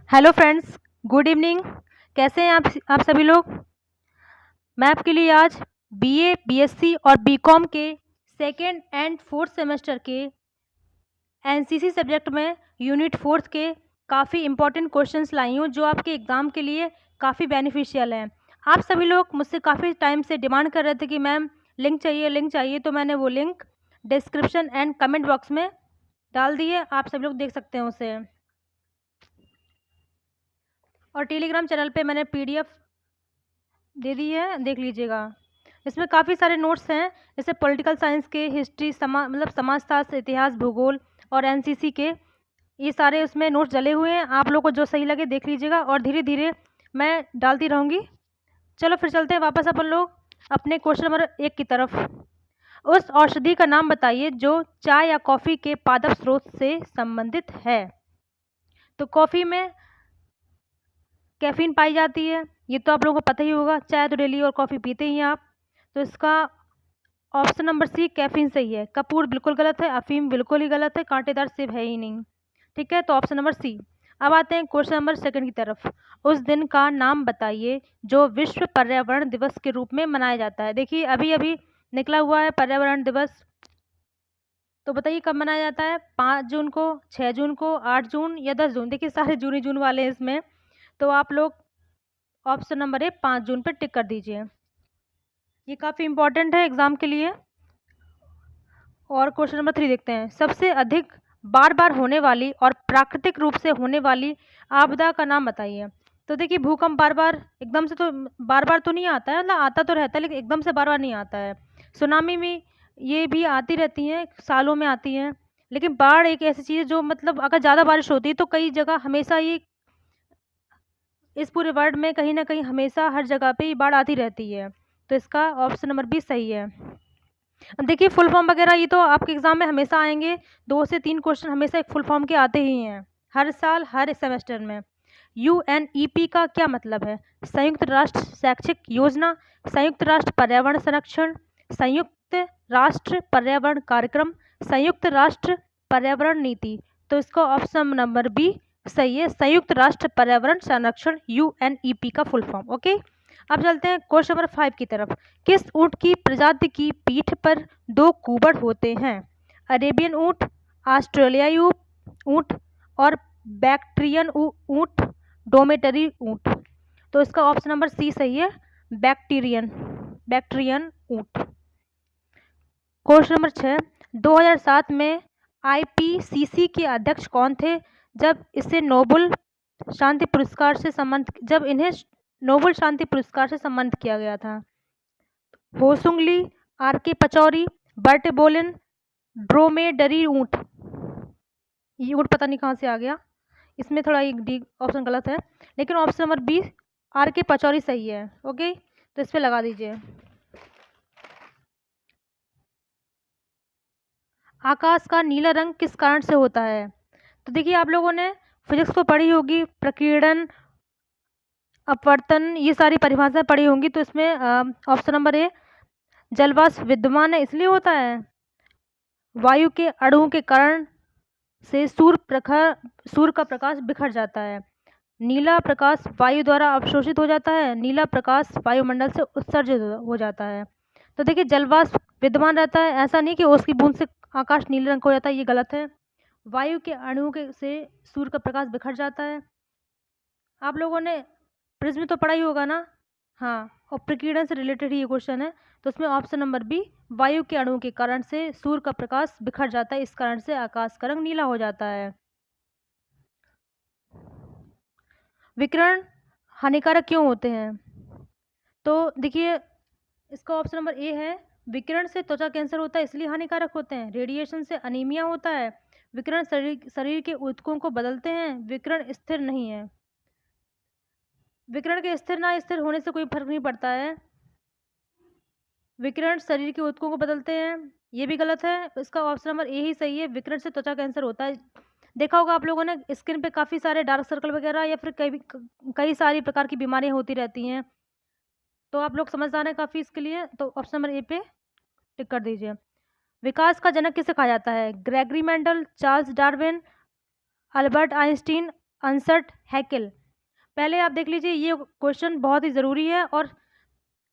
Hello friends, good evening. कैसे हैं आप सभी लोग। मैं आपके लिए आज बीए, बीएससी और बीकॉम के सेकेंड एंड फोर्थ सेमेस्टर के एनसीसी सब्जेक्ट में यूनिट फोर्थ के काफ़ी इंपॉर्टेंट क्वेश्चंस लाई हूँ, जो आपके एग्ज़ाम के लिए काफ़ी बेनिफिशियल हैं। आप सभी लोग मुझसे काफ़ी टाइम से डिमांड कर रहे थे कि मैम लिंक चाहिए, तो मैंने वो link description and comment box में डाल दी है। आप सभी लोग देख सकते हैं उसे। और टेलीग्राम चैनल पे मैंने पीडीएफ दे दी है, देख लीजिएगा। इसमें काफ़ी सारे नोट्स हैं, जैसे पॉलिटिकल साइंस के, हिस्ट्री, समाजशास्त्र, इतिहास, भूगोल और एनसीसी के, ये सारे उसमें नोट्स डले हुए हैं। आप लोग को जो सही लगे देख लीजिएगा, और धीरे धीरे मैं डालती रहूँगी। चलो फिर चलते हैं वापस अपन लोग अपने क्वेश्चन नंबर 1 की तरफ। उस औषधि का नाम बताइए जो चाय या कॉफ़ी के पादप स्रोत से संबंधित है। तो कॉफ़ी में कैफीन पाई जाती है, ये तो आप लोगों को पता ही होगा। चाय तो डेली और कॉफ़ी पीते ही हैं आप। तो इसका ऑप्शन नंबर सी कैफीन सही है। कपूर बिल्कुल गलत है, अफीम बिल्कुल ही गलत है, कांटेदार सेब है ही नहीं। ठीक है, तो ऑप्शन नंबर सी। अब आते हैं क्वेश्चन नंबर 2 की तरफ। उस दिन का नाम बताइए जो विश्व पर्यावरण दिवस के रूप में मनाया जाता है। देखिए अभी अभी निकला हुआ है पर्यावरण दिवस, तो बताइए कब मनाया जाता है। 5 जून को, 6 जून को, 8 जून या 10 जून। देखिए सारे जून ही जून वाले हैं इसमें, तो आप लोग ऑप्शन नंबर ए 5 जून पर टिक कर दीजिए। ये काफ़ी इंपॉर्टेंट है एग्ज़ाम के लिए। और क्वेश्चन नंबर 3 देखते हैं। सबसे अधिक बार बार होने वाली और प्राकृतिक रूप से होने वाली आपदा का नाम बताइए। तो देखिए भूकंप बार बार एकदम से तो बार बार तो नहीं आता है, मतलब आता तो रहता है लेकिन एकदम से बार बार नहीं आता है। सुनामी भी ये भी आती रहती हैं, सालों में आती हैं। लेकिन बाढ़ एक ऐसी चीज़ है जो मतलब अगर ज़्यादा बारिश होती है तो कई जगह हमेशा ये इस पूरे वर्ल्ड में कहीं ना कहीं हमेशा हर जगह पे ही बाढ़ आती रहती है। तो इसका ऑप्शन नंबर बी सही है। अब देखिए फुल फॉर्म वगैरह ये तो आपके एग्ज़ाम में हमेशा आएंगे। 2 से 3 क्वेश्चन हमेशा एक फुल फॉर्म के आते ही हैं, हर साल हर सेमेस्टर में। यूएनईपी का क्या मतलब है। संयुक्त राष्ट्र शैक्षिक योजना, संयुक्त राष्ट्र पर्यावरण संरक्षण, संयुक्त राष्ट्र पर्यावरण कार्यक्रम, संयुक्त राष्ट्र पर्यावरण नीति। तो इसका ऑप्शन नंबर बी सही है, संयुक्त राष्ट्र पर्यावरण संरक्षण, यूएनईपी का फुल फॉर्म। ओके, अब चलते हैं क्वेश्चन नंबर 5 की तरफ। किस ऊँट की प्रजाति की पीठ पर 2 कुबड़ होते हैं। अरेबियन ऊँट, ऑस्ट्रेलियाई ऊँट और बैक्ट्रियन ऊँट, डोमेटरी ऊँट। तो इसका ऑप्शन नंबर सी सही है, बैक्ट्रियन ऊँट। Question number 6। 2007 में आईपीसीसी के अध्यक्ष कौन थे जब इसे नोबेल शांति पुरस्कार से जब इन्हें नोबेल शांति पुरस्कार से सम्मानित किया गया था। होसुंगली, आर के पचौरी, बर्ट बोलिन, ड्रोमेडरी ऊँट। ये ऊँट पता नहीं कहाँ से आ गया, इसमें थोड़ा एक डी ऑप्शन गलत है, लेकिन ऑप्शन नंबर बी आर के पचौरी सही है। ओके, तो इस पर लगा दीजिए। आकाश का नीला रंग किस कारण से होता है। तो देखिए आप लोगों ने फिजिक्स को पढ़ी होगी, प्रकीर्णन, अपवर्तन, ये सारी परिभाषाएं पढ़ी होंगी। तो इसमें ऑप्शन नंबर ए जलवाष्प विद्यमान है इसलिए होता है। वायु के अणुओं के कारण से सूर्य का प्रकाश बिखर जाता है। नीला प्रकाश वायु द्वारा अवशोषित हो जाता है, नीला प्रकाश वायुमंडल से उत्सर्जित हो जाता है। तो देखिए जलवाष्प विद्यमान रहता है, ऐसा नहीं कि उसकी बूंद से आकाश नीले रंग का हो जाता है, ये गलत है। वायु के अणुओं के से सूर्य का प्रकाश बिखर जाता है। आप लोगों ने प्रिज्म तो पढ़ा ही होगा ना। हाँ, और प्रकीर्णन से रिलेटेड ही ये क्वेश्चन है। तो उसमें ऑप्शन नंबर बी वायु के अणुओं के कारण से सूर्य का प्रकाश बिखर जाता है, इस कारण से आकाश का रंग नीला हो जाता है। विकिरण हानिकारक क्यों होते हैं। तो देखिए इसका ऑप्शन नंबर ए है, विकिरण से त्वचा कैंसर होता है इसलिए हानिकारक होते हैं। रेडिएशन से अनीमिया होता है। विकिरण शरीर के ऊतकों को बदलते हैं। विकिरण स्थिर नहीं है। विकिरण के स्थिर ना स्थिर होने से कोई फर्क नहीं पड़ता है। विकिरण शरीर के ऊतकों को बदलते हैं, ये भी गलत है। इसका ऑप्शन नंबर ए ही सही है, विकिरण से त्वचा कैंसर होता है। देखा होगा आप लोगों ने स्किन पे काफ़ी सारे डार्क सर्कल वगैरह या फिर कई सारी प्रकार की बीमारियां होती रहती हैं। तो आप लोग समझदार हैं काफ़ी इसके लिए, तो ऑप्शन नंबर ए पे टिक कर दीजिए। विकास का जनक किसे कहा जाता है। Gregory Mendel, Charles Darwin, Albert Einstein Ernst Haeckel. पहले आप देख लीजिए, ये क्वेश्चन बहुत ही ज़रूरी है और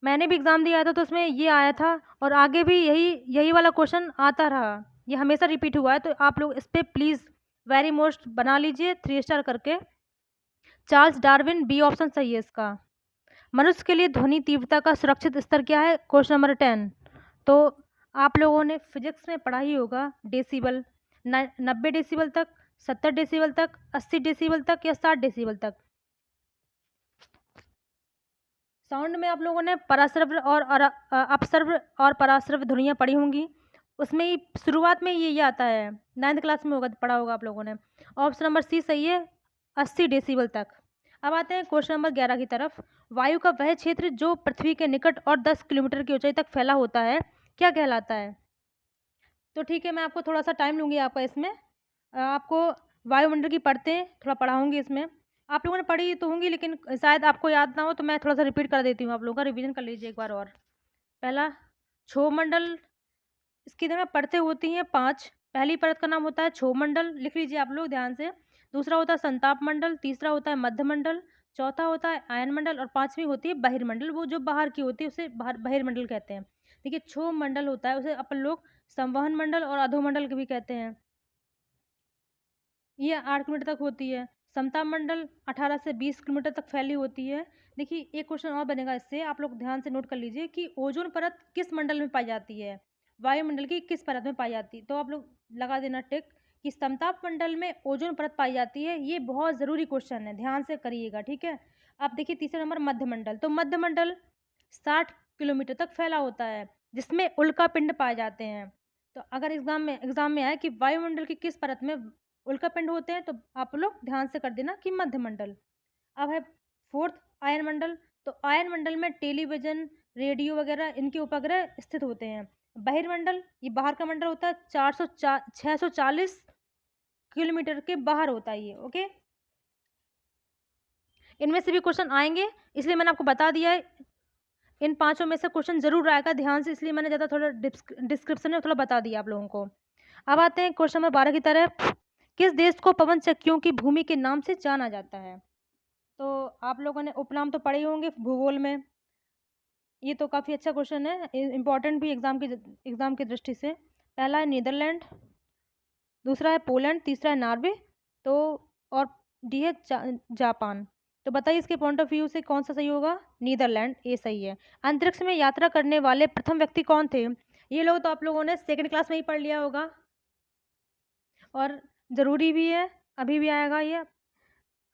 मैंने भी एग्ज़ाम दिया था तो उसमें ये आया था और आगे भी यही वाला क्वेश्चन आता रहा। ये हमेशा रिपीट हुआ है, तो आप लोग इस पे प्लीज़ वेरी मोस्ट बना लीजिए 3 स्टार करके। चार्ल्स डार्विन, बी ऑप्शन सही है इसका। मनुष्य के लिए ध्वनि तीव्रता का सुरक्षित स्तर क्या है? Question number 10। तो आप लोगों ने फिजिक्स में पढ़ा ही होगा, डेसिबल। 90 डेसिबल तक, 70 डेसिबल तक, 80 डेसिबल तक या 60 डेसिबल तक। साउंड में आप लोगों ने पराश्रव्य और अपश्रव्य और पराश्रव्य ध्वनियाँ पढ़ी होंगी। उसमें ही शुरुआत में ये आता है, 9th क्लास में पढ़ा होगा आप लोगों ने। ऑप्शन नंबर सी सही है, 80 डेसिबल तक। अब आते हैं क्वेश्चन नंबर 11 की तरफ। वायु का वह क्षेत्र जो पृथ्वी के निकट और 10 किलोमीटर की ऊंचाई तक फैला होता है, क्या कहलाता है? तो ठीक है, मैं आपको थोड़ा सा टाइम लूँगी आपका इसमें। आपको वायुमंडल की परतें थोड़ा पढ़ाऊँगी इसमें। आप लोगों ने पढ़ी तो होंगी लेकिन शायद आपको याद ना हो, तो मैं थोड़ा सा रिपीट कर देती हूँ, आप लोगों का रिवीजन कर लीजिए एक बार और। पहला क्षोभमंडल, इसकी तरह परतें होती हैं 5। पहली परत का नाम होता है क्षोभमंडल, लिख लीजिए आप लोग ध्यान से। दूसरा होता है संताप मंडल, तीसरा होता है मध्यमंडल, चौथा होता है आयनमंडल और पांचवी होती है बहिर्मंडल। वो जो बाहर की होती है उसे बहिर्मंडल कहते हैं। देखिए, क्षोभमंडल होता है उसे अपन लोग संवहन मंडल और अधोमंडल भी कहते हैं। ये 8 किलोमीटर तक होती है। समताप मंडल 18 से 20 किलोमीटर तक फैली होती है। देखिए, एक क्वेश्चन और बनेगा इससे, आप लोग ध्यान से नोट कर लीजिए कि ओजोन परत किस मंडल में पाई जाती है, वायुमंडल की किस परत में पाई जाती है। तो आप लोग लगा देना टिक कि समताप मंडल में ओजोन परत पाई जाती है। ये बहुत ज़रूरी क्वेश्चन है, ध्यान से करिएगा, ठीक है। अब देखिए तीसरा नंबर मध्यमंडल। तो मध्यमंडल 60 किलोमीटर तक फैला होता है, जिसमें उल्का पिंड पाए जाते हैं। तो अगर एग्जाम में आए कि वायुमंडल की किस परत में उल्कापिंड होते हैं, तो आप लोग ध्यान से कर देना कि मध्यमंडल। अब है फोर्थ आयन मंडल। तो आयन मंडल में टेलीविजन, रेडियो वगैरह इनके उपग्रह स्थित होते हैं। बहिर्मंडल, ये बाहर का मंडल होता है, 640 किलोमीटर के बाहर होता है ये, ओके। इनमें से भी क्वेश्चन आएंगे, इसलिए मैंने आपको बता दिया है। इन पांचों में से क्वेश्चन जरूर आएगा, ध्यान से, इसलिए मैंने ज़्यादा थोड़ा डिस्क्रिप्शन में थोड़ा बता दिया आप लोगों को। अब आते हैं क्वेश्चन नंबर 12 की तरफ। किस देश को पवन चक्कियों की भूमि के नाम से जाना जाता है? तो आप लोगों ने उपनाम तो पढ़े होंगे भूगोल में। ये तो काफ़ी अच्छा क्वेश्चन है, इम्पॉर्टेंट भी एग्जाम की दृष्टि से। पहला है नीदरलैंड, दूसरा है पोलैंड, तीसरा है नॉर्वे, तो और डी है जापान। तो बताइए इसके पॉइंट ऑफ व्यू से कौन सा सही होगा? नीदरलैंड, ये सही है। अंतरिक्ष में यात्रा करने वाले प्रथम व्यक्ति कौन थे? ये लोग तो आप लोगों ने सेकंड क्लास में ही पढ़ लिया होगा और ज़रूरी भी है, अभी भी आएगा ये।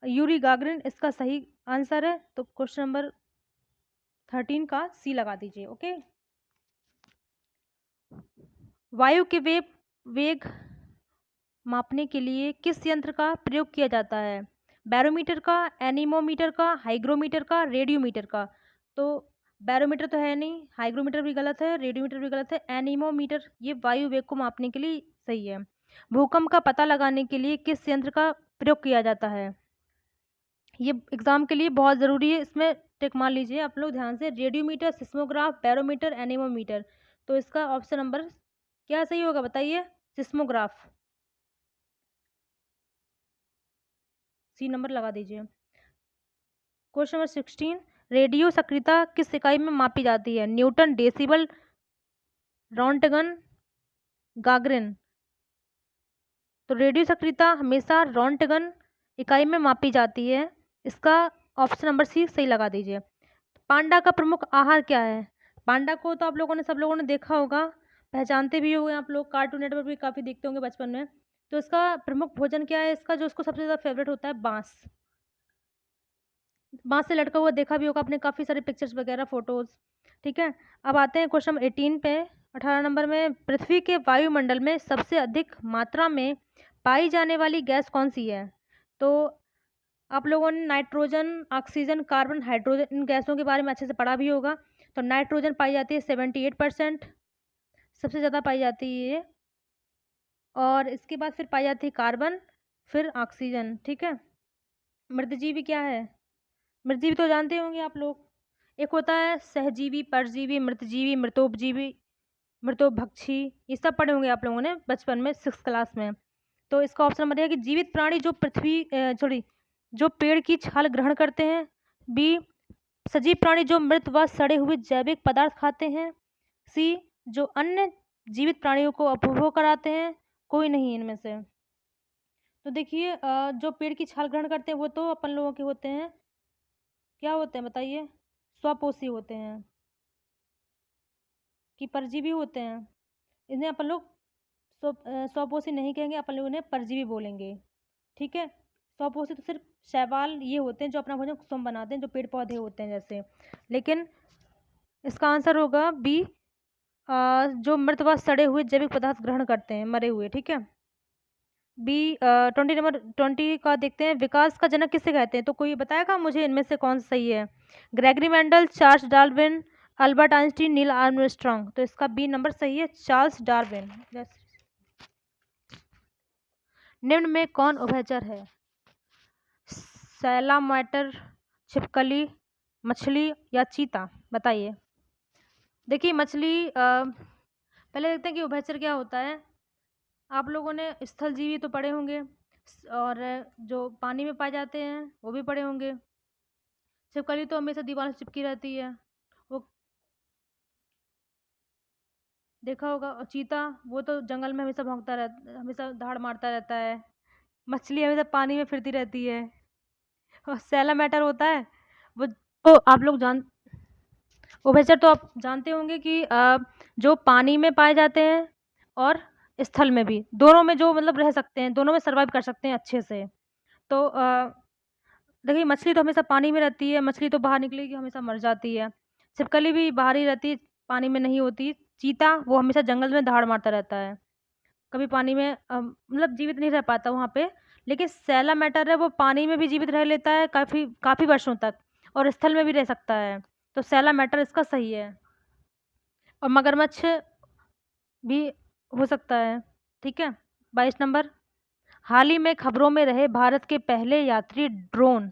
यूरी गागरिन इसका सही आंसर है। तो क्वेश्चन नंबर 13 का सी लगा दीजिए, ओके। वायु के वेग मापने के लिए किस यंत्र का प्रयोग किया जाता है? बैरोमीटर का, एनीमोमीटर का, हाइग्रोमीटर का, रेडियोमीटर का। तो बैरोमीटर तो है नहीं, हाइग्रोमीटर भी गलत है, रेडियोमीटर भी गलत है, एनीमोमीटर ये वायु वेग को मापने के लिए सही है। भूकंप का पता लगाने के लिए किस यंत्र का प्रयोग किया जाता है? ये एग्जाम के लिए बहुत ज़रूरी है, इसमें टिक मार लीजिए आप लोग ध्यान से। Radiometer, seismograph, barometer, anemometer. तो इसका ऑप्शन नंबर क्या सही होगा बताइए? सिस्मोग्राफ, सी नंबर लगा दीजिए। क्वेश्चन नंबर 16, रेडियो सक्रियता किस इकाई में मापी जाती है? Newton, decibel, Roentgen, Gagarin. तो रेडियो सक्रियता हमेशा रोंटगन इकाई में मापी जाती है। इसका ऑप्शन नंबर सी सही लगा दीजिए। पांडा का प्रमुख आहार क्या है? पांडा को तो आप लोगों ने सब लोगों ने देखा होगा, पहचानते भी होंगे आप लोग, कार्टून नेटवर्क भी काफ़ी देखते होंगे बचपन में। तो इसका प्रमुख भोजन क्या है? इसका जो उसको सबसे ज़्यादा फेवरेट होता है बांस। बांस से लटका हुआ देखा भी होगा आपने काफ़ी सारे पिक्चर्स वगैरह, फोटोज़, ठीक है। अब आते हैं क्वेश्चन 18 पे। 18 नंबर में, पृथ्वी के वायुमंडल में सबसे अधिक मात्रा में पाई जाने वाली गैस कौन सी है? तो आप लोगों ने nitrogen, oxygen, carbon, hydrogen in गैसों के बारे में अच्छे से पढ़ा भी होगा। तो नाइट्रोजन पाई जाती है 78%, सबसे ज़्यादा पाई जाती है ये। और इसके बाद फिर पाई जाती है कार्बन, फिर ऑक्सीजन, ठीक है। मृतजीवी क्या है? मृतजीवी तो जानते होंगे आप लोग। एक होता है सहजीवी, परजीवी, मृतजीवी, मृतोपजीवी, मृतोभक्षी, ये सब पढ़े होंगे आप लोगों ने बचपन में 6th क्लास में। तो इसका ऑप्शन नंबर है कि जीवित प्राणी जो जो पेड़ की छाल ग्रहण करते हैं। बी, सजीव प्राणी जो मृत व सड़े हुए जैविक पदार्थ खाते हैं। सी, जो अन्य जीवित प्राणियों को उपभोग कराते हैं। कोई नहीं इनमें से। तो देखिए जो पेड़ की छाल ग्रहण करते हैं वो तो अपन लोगों के होते हैं, क्या होते हैं बताइए? स्वपोषी होते हैं कि परजीवी होते हैं? इन्हें अपन लोग स्वपोषी नहीं कहेंगे, अपन लोग इन्हें परजीवी बोलेंगे। ठीक है, स्वपोषी तो सिर्फ शैवाल ये होते हैं जो अपना भोजन स्वयं बनाते हैं, जो पेड़ पौधे होते हैं जैसे। लेकिन इसका आंसर होगा बी, जो मृत व सड़े हुए जैविक पदार्थ ग्रहण करते हैं, मरे हुए। ठीक है, बी 20 नंबर 20 का देखते हैं, विकास का जनक किसे कहते हैं? तो कोई बताएगा मुझे इनमें से कौन सा सही है? Gregory Mendel, Charles Darwin, Albert Einstein, Neil Armstrong. तो इसका बी नंबर सही है, चार्ल्स डार्विन। निम्न में कौन उभयचर है? सैलामाइटर, छिपकली, मछली या चीता? बताइए। देखिए मछली पहले देखते हैं कि उभयचर क्या होता है। आप लोगों ने स्थल जीवी तो पढ़े होंगे और जो पानी में पाए जाते हैं वो भी पढ़े होंगे। छिपकली तो हमेशा दीवार से चिपकी रहती है, वो देखा होगा। और चीता वो तो जंगल में हमेशा भौंकता रहता, हमेशा दहाड़ मारता रहता है। मछली हमेशा पानी में फिरती रहती है। और सैलामैटर होता है वो, तो आप लोग उभयचर तो आप जानते होंगे कि जो पानी में पाए जाते हैं और स्थल में भी, दोनों में जो मतलब रह सकते हैं, दोनों में सर्वाइव कर सकते हैं अच्छे से। तो देखिए मछली तो हमेशा पानी में रहती है, मछली तो बाहर निकलेगी हमेशा मर जाती है। छिपकली भी बाहर ही रहती है, पानी में नहीं होती। चीता वो हमेशा जंगल में दहाड़ मारता रहता है, कभी पानी में मतलब जीवित नहीं रह पाता वहाँ पे। लेकिन सैलामैटर है वो पानी में भी जीवित रह लेता है काफ़ी काफ़ी वर्षों तक, और स्थल में भी रह सकता है। तो सैलामैटर इसका सही है। और मगरमच्छ भी हो सकता है। ठीक है, 22 नंबर, हाल ही में खबरों में रहे भारत के पहले यात्री ड्रोन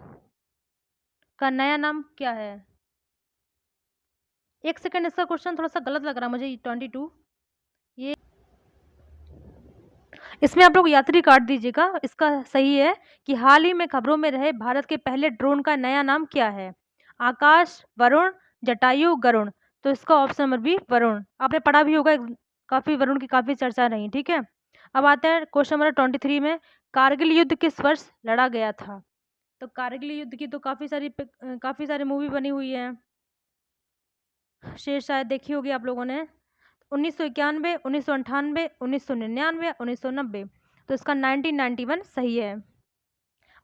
का नया नाम क्या है? एक सेकंड, इसका क्वेश्चन थोड़ा सा गलत लग रहा है मुझे। 22 ये, इसमें आप लोग यात्री काट दीजिएगा। इसका सही है कि हाल ही में खबरों में रहे भारत के पहले ड्रोन का नया नाम क्या है? आकाश, वरुण, जटायु, गरुण। तो इसका ऑप्शन नंबर बी वरुण। आपने पढ़ा भी होगा, काफ़ी वरुण की काफ़ी चर्चा रही। ठीक है, अब आते हैं क्वेश्चन नंबर 23 में, कारगिल युद्ध किस वर्ष लड़ा गया था? तो कारगिल युद्ध की तो काफ़ी सारी मूवी बनी हुई है, शेर शायद देखी होगी आप लोगों ने। 1991, 1998, 1999, 1990। तो इसका 1991 सही है।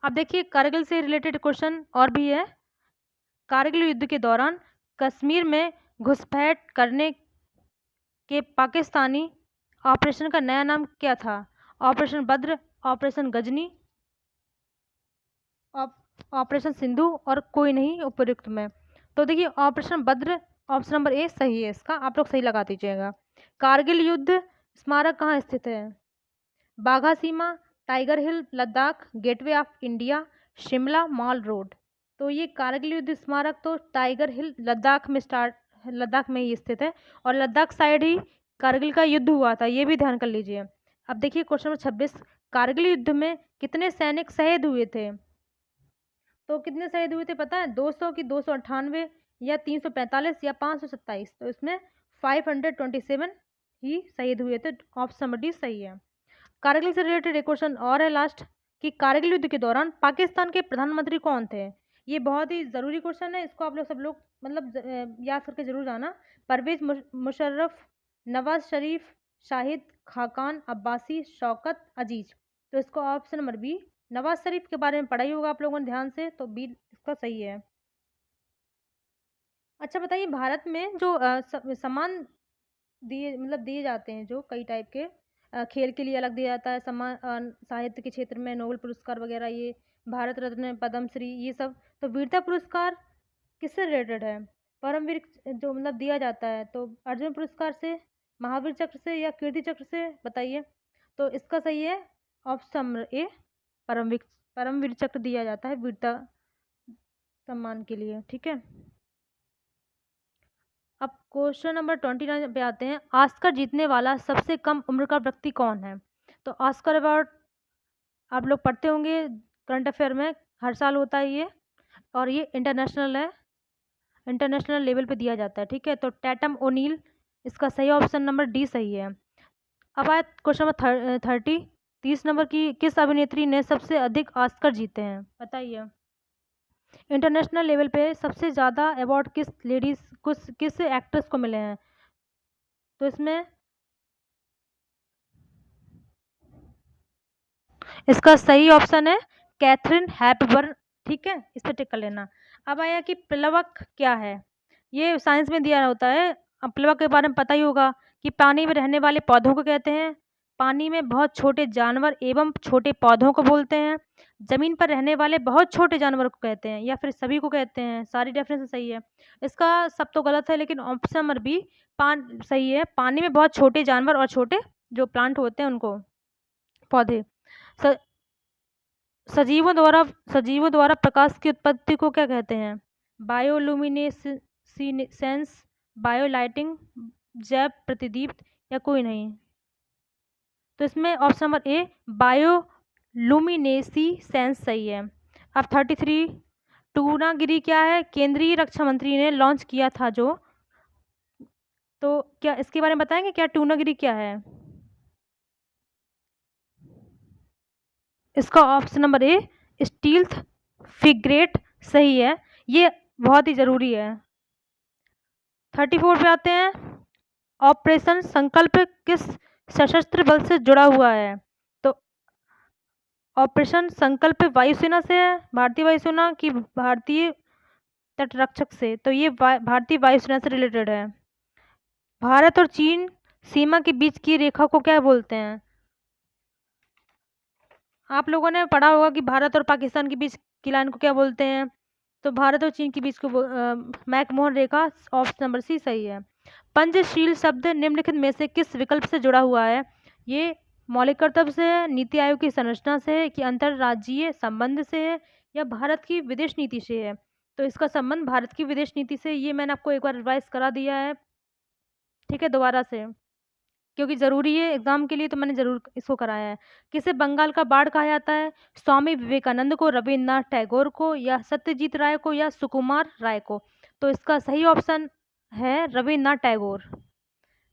अब देखिए कारगिल से रिलेटेड क्वेश्चन और भी है। कारगिल युद्ध के दौरान कश्मीर में घुसपैठ करने के पाकिस्तानी ऑपरेशन का नया नाम क्या था? Operation Badr, operation Ghazni, operation Sindhu और कोई नहीं उपयुक्त में। तो देखिए operation Badr, option number A सही है इसका, आप लोग सही लगा दीजिएगा। कारगिल युद्ध स्मारक कहाँ स्थित है? बाघा सीमा, Tiger Hill, Ladakh, Gateway of India, Shimla, Mall Road. तो ये कारगिल युद्ध स्मारक तो टाइगर हिल लद्दाख में ही स्थित है, और लद्दाख साइड ही कारगिल का युद्ध हुआ था, ये भी ध्यान कर लीजिए। अब देखिए क्वेश्चन नंबर 26, कारगिल युद्ध में कितने सैनिक शहीद हुए थे? तो कितने शहीद हुए थे पता है? 200 की 298 या 345 या 527। तो इसमें 527 ही शहीद हुए थे, ऑप्शन नंबर डी सही है। कारगिल से रिलेटेड एक क्वेश्चन और है लास्ट, कि कारगिल युद्ध के दौरान पाकिस्तान के प्रधानमंत्री कौन थे? ये बहुत ही ज़रूरी क्वेश्चन है, इसको आप लोग सब लोग मतलब याद करके जरूर जाना। परवेज मुशर्रफ, नवाज शरीफ, शाहिद खाकान, अब्बासी, शौकत, अजीज। तो इसको option number B, Nawaz Sharif के बारे में पढ़ा ही होगा आप लोगों ने ध्यान से, तो बी इसका सही है। अच्छा बताइए, भारत में जो सम्मान दिए जाते हैं, जो कई टाइप के खेल के लिए अलग दिया जाता है सम्मान, साहित्य के क्षेत्र में नोबेल पुरस्कार वगैरह, ये भारत रत्न, पद्मश्री, ये सब। तो वीरता पुरस्कार किससे रिलेटेड है? परमवीर जो मतलब दिया जाता है, तो अर्जुन पुरस्कार से, महावीर चक्र से या कीर्ति चक्र से? बताइए। तो इसका सही है option number A, Paramvir Paramvir Chakra दिया जाता है वीरता सम्मान के लिए। ठीक है, अब क्वेश्चन नंबर 29 पे आते हैं, ऑस्कर जीतने वाला सबसे कम उम्र का व्यक्ति कौन है? तो ऑस्कर अवार्ड आप लोग पढ़ते होंगे करंट अफेयर में, हर साल होता है ये, और ये इंटरनेशनल है, इंटरनेशनल लेवल पे दिया जाता है, ठीक है। तो टैटम ओनील, इसका सही ऑप्शन नंबर डी सही है। अब आए क्वेश्चन नंबर 30, 30 नंबर की, किस अभिनेत्री ने सबसे अधिक ऑस्कर जीते हैं, बताइए। इंटरनेशनल लेवल पे सबसे ज़्यादा अवार्ड किस लेडीज किस एक्ट्रेस को मिले हैं, तो इसमें इसका सही ऑप्शन है कैथरीन हैपबर्न, ठीक है, इस पर टिक कर लेना। अब आया कि प्लवक क्या है, ये साइंस में दिया होता है। अब प्लवक के बारे में पता ही होगा कि पानी में रहने वाले पौधों को कहते हैं, पानी में बहुत छोटे जानवर एवं छोटे पौधों को बोलते हैं, जमीन पर रहने वाले बहुत छोटे जानवर को कहते हैं, या फिर सभी को कहते हैं। सारी डेफिनेशन सही है, इसका सब तो गलत है, लेकिन ऑप्शन नंबर बी सही है। पानी में बहुत छोटे जानवर और छोटे जो प्लांट होते हैं उनको, पौधे। स- सजीवों द्वारा प्रकाश की उत्पत्ति को क्या कहते हैं, बायोलुमिनेसेंस, बायोलाइटिंग, जैव प्रतिदीप्त, या कोई नहीं। तो इसमें ऑप्शन नंबर ए बायोलुमिनेसेंस सही है। अब 33, टूनागिरी क्या है, केंद्रीय रक्षा मंत्री ने लॉन्च किया था जो, तो क्या इसके बारे में बताएंगे क्या टूनागिरी क्या है। इसका ऑप्शन नंबर ए स्टील्थ फ्रिगेट सही है, ये बहुत ही ज़रूरी है। 34 पे आते हैं, ऑपरेशन संकल्प किस सशस्त्र बल से जुड़ा हुआ है, तो ऑपरेशन संकल्प वायुसेना से है, भारतीय वायुसेना की भारतीय तटरक्षक से, तो ये भारतीय वायुसेना से रिलेटेड है। भारत और चीन सीमा के बीच की रेखा को क्या बोलते हैं, आप लोगों ने पढ़ा होगा कि भारत और पाकिस्तान के बीच की लाइन को क्या बोलते हैं, तो भारत और चीन के बीच को मैकमोहन रेखा, ऑप्शन नंबर सी सही है। पंचशील शब्द निम्नलिखित में से किस विकल्प से जुड़ा हुआ है, ये मौलिक कर्तव्य से है, नीति आयोग की संरचना से है, कि अंतर्राज्यीय संबंध से है, या भारत की विदेश नीति से है। तो इसका संबंध भारत की विदेश नीति से, ये मैंने आपको एक बार रिवाइज करा दिया है, ठीक है, दोबारा से, क्योंकि ज़रूरी है एग्जाम के लिए, तो मैंने ज़रूर इसको कराया है। किसे बंगाल का बाढ़ कहा जाता है, स्वामी विवेकानंद को, रविन्द्रनाथ टैगोर को, या सत्यजीत राय को, या सुकुमार राय को, तो इसका सही ऑप्शन है रविन्द्रनाथ टैगोर।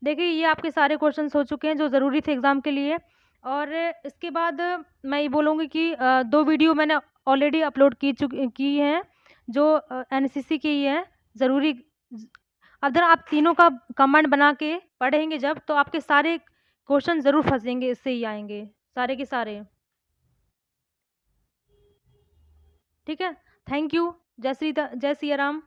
देखिए ये आपके सारे क्वेश्चंस हो चुके हैं जो ज़रूरी थे एग्ज़ाम के लिए। और इसके बाद मैं ये बोलूँगी कि 2 वीडियो मैंने ऑलरेडी अपलोड की हैं, जो एनसीसी की ही हैं, ज़रूरी। अगर आप तीनों का कमेंट बना के पढ़ेंगे जब, तो आपके सारे क्वेश्चन ज़रूर फँसेंगे, इससे ही आएँगे, सारे के सारे। ठीक है? Thank you. जय सिया राम।